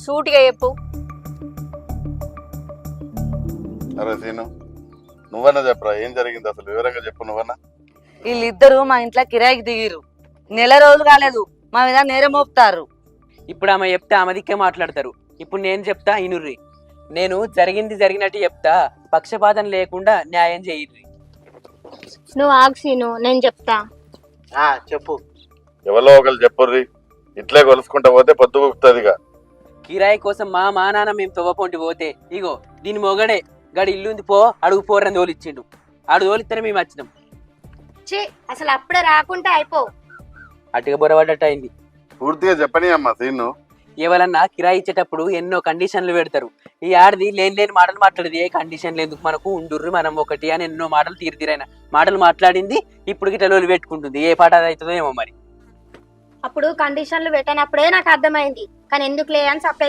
సూటిగా చెప్పు. అరే సీను, నువ్వన్నా చెప్పరా ఏం జరిగింది అసలు, వివరంగా చెప్పు నువ్వన్నా. వీళ్ళిద్దరు మా ఇంట్లో కిరాయికి దిగిరు. నెల రోజులు కాలేదు, మా మీద నేరం మోపుతారు. ఇప్పుడు ఆమె చెప్తే ఆమె దిక్కే మాట్లాడతారు. ఇప్పుడు నేను చెప్తా ఇనుర్రి. నేను జరిగింది జరిగినట్టు చెప్తా, పక్షపాతం లేకుండా న్యాయం చేయిర్రి. నువ్వు ఆగ్సీను, నేను చెప్తా. చెప్పు. ఎవరో ఒకరు చెప్పుర్రి, ఇట్లే కొలుసుకుంటా పోతే పొద్దు గుప్తుందిగా. కిరాయి కోసం మా నాన్న మేము తవ్వపోంటి పోతే ఇగో దీని మొగడే గడి ఇల్లుంది పో అడుగు పోరని తోలిచ్చిండు. ఆడు తోలిస్తేనే మేము వచ్చినాం. ఛీ, అసలు అప్పుడే రాకుంటే అయిపో. అటుగా బొరబడ్డట్టు అయింది. పూర్తిగా చెప్పని అమ్మా సీను. ఎవరన్నా కిరాయి ఇచ్చేటప్పుడు ఎన్నో కండిషన్లు పెడతారు. ఈ ఆడది లేని మాటలు మాట్లాడేది. ఏ కండిషన్లు ఎందుకు మనకు, ఉండుర్రి మనం ఒకటి అని ఎన్నో మాటలు తీరితీరైన మాటలు మాట్లాడింది. ఇప్పుడు గిట్ల లోలు పెట్టుకుంటుంది. ఏ పాట అవుతుందో ఏమో మరి. అప్పుడు కండిషన్లు పెట్టనప్పుడే నాకు అర్థమైంది, కానీ ఎందుకులే అని సపరేట్